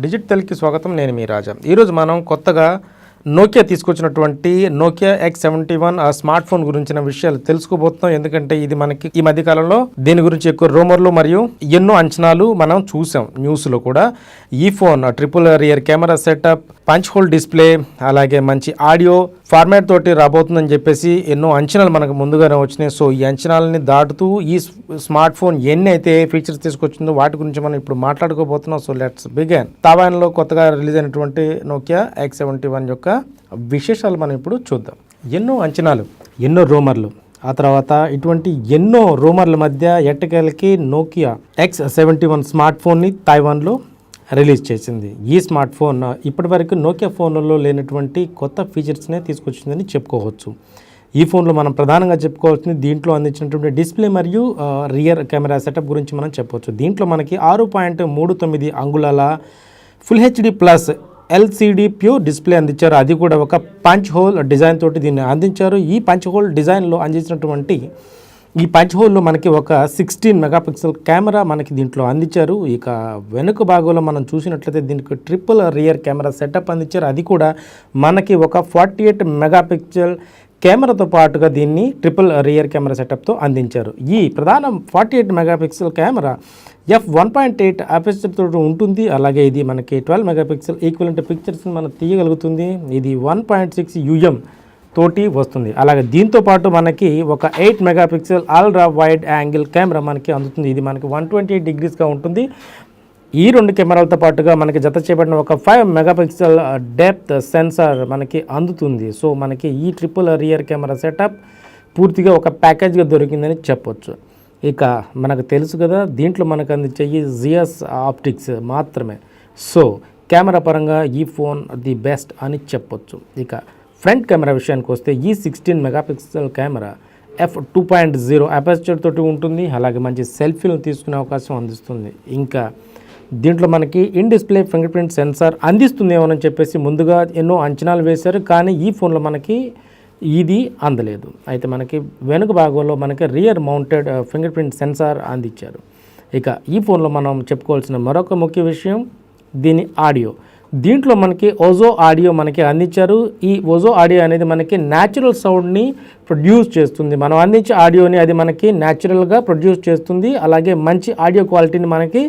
డిజిటల్కి స్వాగతం. నేను మీ రాజా. ఈరోజు మనం కొత్తగా నోకియా తీసుకొచ్చినటువంటి నోకియా X71 ఆ స్మార్ట్ ఫోన్ గురించిన విషయాలు తెలుసుకోబోతున్నాం. ఎందుకంటే ఇది మనకి ఈ మధ్య కాలంలో దీని గురించి ఎక్కువ రూమర్లు మరియు ఎన్నో అంచనాలు మనం చూసాం న్యూస్లో కూడా. ఈ phone triple rear camera setup, punch whole display, అలాగే మంచి ఆడియో ఫార్మాట్ తోటి రాబోతుందని చెప్పేసి ఎన్నో అంచనాలు మనకు ముందుగానే వచ్చినాయి. సో ఈ అంచనాలని దాటుతూ ఈ స్మార్ట్ ఫోన్ ఎన్ని అయితే ఫీచర్స్ తీసుకొచ్చిందో వాటి గురించి మనం ఇప్పుడు మాట్లాడుకోబోతున్నాం. So let's begin. తావాన్లో కొత్తగా రిలీజ్ అయినటువంటి నోకియా X71 యొక్క విశేషాలు మనం ఇప్పుడు చూద్దాం. ఎన్నో అంచనాలు, ఎన్నో రూమర్లు, ఆ తర్వాత ఇటువంటి ఎన్నో రూమర్ల మధ్య ఎట్టకేలకి నోకియా X71 స్మార్ట్ ఫోన్ని తైవాన్లో రిలీజ్ చేసింది. ఈ స్మార్ట్ ఫోన్ ఇప్పటివరకు నోకియా ఫోన్లలో లేనటువంటి కొత్త ఫీచర్స్నే తీసుకొచ్చిందని చెప్పుకోవచ్చు. ఈ ఫోన్లో మనం ప్రధానంగా చెప్పుకోవాల్సింది దీంట్లో అందించినటువంటి డిస్ప్లే మరియు రియర్ కెమెరా సెటప్ గురించి మనం చెప్పవచ్చు. దీంట్లో మనకి 6.39 అంగుళాల full HD plus LCD pure display అందించారు. అది కూడా ఒక పంచ్ హోల్ డిజైన్ తోటి దీన్ని అందించారు. ఈ పంచ్ హోల్ డిజైన్లో అందించినటువంటి ఈ పంచ్ హోల్లో మనకి ఒక 16 మెగాపిక్సెల్ కెమెరా మనకి దీంట్లో అందించారు. ఇక వెనుక భాగంలో మనం చూసినట్లయితే దీనికి ట్రిపుల్ రియర్ కెమెరా సెటప్ అందించారు. అది కూడా మనకి ఒక 48 మెగాపిక్సెల్ కెమెరాతో పాటుగా దీన్ని ట్రిపుల్ రియర్ కెమెరా సెటప్తో అందించారు. ఈ ప్రధాన 48 మెగాపిక్సెల్ కెమెరా f1.8 అపర్చర్ తోటి ఉంటుంది. అలాగే ఇది మనకి 12 మెగాపిక్సెల్ ఈక్వలెంట్ పిక్చర్స్ని మనం తీయగలుగుతుంది. ఇది 1.6 UM తోటి వస్తుంది. అలాగే దీంతో పాటు మనకి ఒక 8 megapixel ultra wide angle camera మనకి అందుతుంది. ఇది మనకి 128 డిగ్రీస్గా ఉంటుంది. ఈ రెండు కెమెరాలతో పాటుగా మనకి జత చేయబడిన ఒక 5 మెగాపిక్సెల్ డెప్త్ సెన్సార్ మనకి అందుతుంది. సో మనకి ఈ ట్రిపుల్ రియర్ కెమెరా సెటప్ పూర్తిగా ఒక ప్యాకేజ్గా దొరికిందని చెప్పొచ్చు. ఇక మనకు తెలుసు కదా, దీంట్లో మనకు అందించే ఈ జియస్ ఆప్టిక్స్ మాత్రమే. సో కెమెరా పరంగా ఈ ఫోన్ ది బెస్ట్ అని చెప్పొచ్చు. ఇక ఫ్రంట్ కెమెరా విషయానికి వస్తే ఈ 16 మెగాపిక్సెల్ కెమెరా f2.0 అపర్చర్ తోటి ఉంటుంది. అలాగే మంచి సెల్ఫీలను తీసుకునే అవకాశం అందిస్తుంది. ఇంకా దీంట్లో మనకి in display fingerprint sensor అందిస్తుందేమోనని చెప్పేసి ముందుగా ఎన్నో అంచనాలు వేశారు. కానీ ఈ ఫోన్లో మనకి ఇది అందలేదు. అయితే మనకి వెనుక భాగంలో మనకి rear mounted finger print censor అందించారు. ఇక ఈ ఫోన్లో మనం చెప్పుకోవాల్సిన మరొక ముఖ్య విషయం దీని ఆడియో. దీంట్లో మనకి ఓజో ఆడియో మనకి అందించారు. ఈ ఓజో ఆడియో అనేది మనకి న్యాచురల్ సౌండ్ని ప్రొడ్యూస్ చేస్తుంది. మనం అందించే ఆడియోని అది మనకి న్యాచురల్గా ప్రొడ్యూస్ చేస్తుంది. అలాగే మంచి ఆడియో క్వాలిటీని మనకి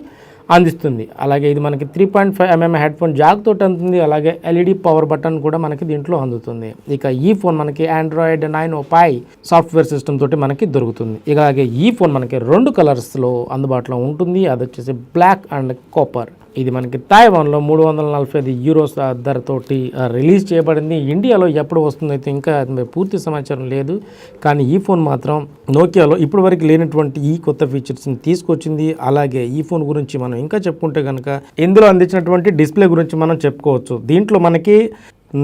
అందిస్తుంది. అలాగే ఇది మనకి 3.5mm హెడ్ఫోన్ జాక్ తోటి అందుతుంది. అలాగే LED పవర్ బటన్ కూడా మనకి దీంట్లో అందుతుంది. ఇక ఈ ఫోన్ మనకి Android 9 Pie సాఫ్ట్వేర్ సిస్టమ్ తోటి మనకి దొరుకుతుంది. అలాగే ఈ ఫోన్ మనకి 2 కలర్స్లో అందుబాటులో ఉంటుంది. అది వచ్చేసి బ్లాక్ అండ్ కాపర్. ఇది మనకి తైవాన్లో €345 ధరతోటి రిలీజ్ చేయబడింది. ఇండియాలో ఎప్పుడు వస్తుందో అయితే ఇంకా పూర్తి సమాచారం లేదు. కానీ ఈ ఫోన్ మాత్రం నోకియాలో ఇప్పటి వరకు లేనటువంటి ఈ కొత్త ఫీచర్స్ని తీసుకొచ్చింది. అలాగే ఈ ఫోన్ గురించి మనం ఇంకా చెప్పుకుంటే కనుక ఇందులో అందించినటువంటి డిస్ప్లే గురించి మనం చెప్పుకోవచ్చు. దీంట్లో మనకి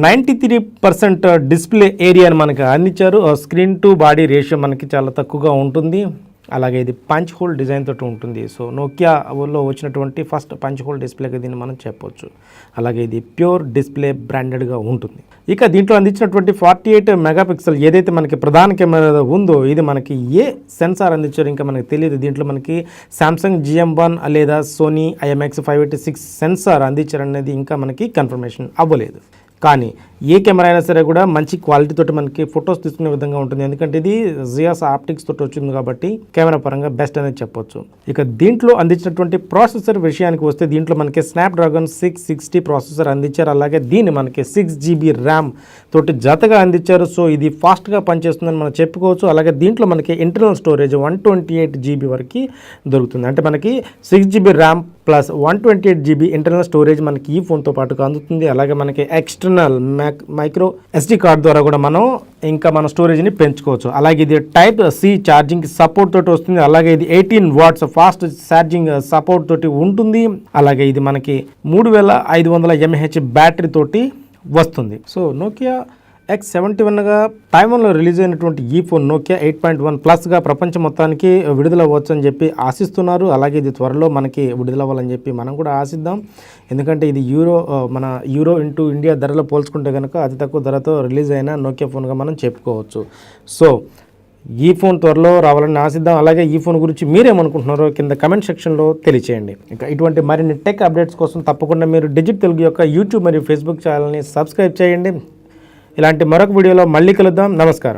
93% డిస్ప్లే ఏరియాని మనకి అందించారు. స్క్రీన్ టు బాడీ రేషియో మనకి చాలా తక్కువగా ఉంటుంది. అలాగే ఇది పంచ్ హోల్ డిజైన్ తోటి ఉంటుంది. సో నోకియాలో వచ్చినటువంటి ఫస్ట్ పంచ్ హోల్ డిస్ప్లేగా దీన్ని మనం చెప్పొచ్చు. అలాగే ఇది ప్యూర్ డిస్ప్లే బ్రాండెడ్గా ఉంటుంది. ఇక దీంట్లో అందించినటువంటి 48 మెగాపిక్సెల్ ఏదైతే మనకి ప్రధాన కెమెరా ఉందో ఇది మనకి ఏ సెన్సార్ అందించారో ఇంకా మనకి తెలియదు. దీంట్లో మనకి సామ్సంగ్ GM1 లేదా సోనీ IMX586 సెన్సార్ అందించారనేది ఇంకా మనకి కన్ఫర్మేషన్ అవ్వలేదు. కానీ ఏ కెమెరా అయినా సరే కూడా మంచి క్వాలిటీ తోటి మనకి ఫొటోస్ తీసుకునే విధంగా ఉంటుంది. ఎందుకంటే ఇది జియాస్ ఆప్టిక్స్ తోటి వచ్చింది కాబట్టి కెమెరా పరంగా బెస్ట్ అనేది చెప్పొచ్చు. ఇక దీంట్లో అందించినటువంటి ప్రాసెసర్ విషయానికి వస్తే దీంట్లో మనకి స్నాప్డ్రాగన్ 660 ప్రాసెసర్ అందించారు. అలాగే దీన్ని మనకి 6GB ర్యామ్ తోటి జతగా అందించారు. సో ఇది ఫాస్ట్గా పనిచేస్తుందని మనం చెప్పుకోవచ్చు. అలాగే దీంట్లో మనకి ఇంటర్నల్ స్టోరేజ్ 128GB వరకు దొరుకుతుంది. అంటే మనకి 6GB RAM plus 128GB internal storage మనకి ఈ ఫోన్తో పాటుగా అందుతుంది. అలాగే మనకి ఎక్స్టర్నల్ మైక్రో SD కార్డ్ ద్వారా కూడా మనం ఇంకా మన స్టోరేజ్ని పెంచుకోవచ్చు. అలాగే ఇది టైప్ C ఛార్జింగ్ సపోర్ట్ తోటి వస్తుంది. అలాగే ఇది 18 వాట్స్ ఫాస్ట్ ఛార్జింగ్ సపోర్ట్ తోటి ఉంటుంది. అలాగే ఇది మనకి 3500 mAh బ్యాటరీ తోటి వస్తుంది. సో నోకియా X71గా తైవాన్లో రిలీజ్ అయినటువంటి ఈ ఫోన్ నోకియా 8.1 ప్లస్గా ప్రపంచం మొత్తానికి విడుదలవ్వచ్చు అని చెప్పి ఆశిస్తున్నారు. అలాగే ఇది త్వరలో మనకి విడుదలవ్వాలని చెప్పి మనం కూడా ఆశిద్దాం. ఎందుకంటే ఇది మన యూరో ఇంటూ ఇండియా ధరలో పోల్చుకుంటే కనుక అతి తక్కువ ధరతో రిలీజ్ అయిన నోకియా ఫోన్గా మనం చెప్పుకోవచ్చు. సో ఈ ఫోన్ త్వరలో రావాలని ఆశిద్దాం. అలాగే ఈ ఫోన్ గురించి మీరేమనుకుంటున్నారో కింద కమెంట్ సెక్షన్లో తెలియచేయండి. ఇంకా ఇటువంటి మరిన్ని టెక్ అప్డేట్స్ కోసం తప్పకుండా మీరు డిజిట్ తెలుగు యొక్క యూట్యూబ్ మరియు ఫేస్బుక్ ఛానల్ని సబ్స్క్రైబ్ చేయండి. ఇలాంటి మరొక వీడియోలో మళ్ళీ కలుద్దాం. నమస్కారం.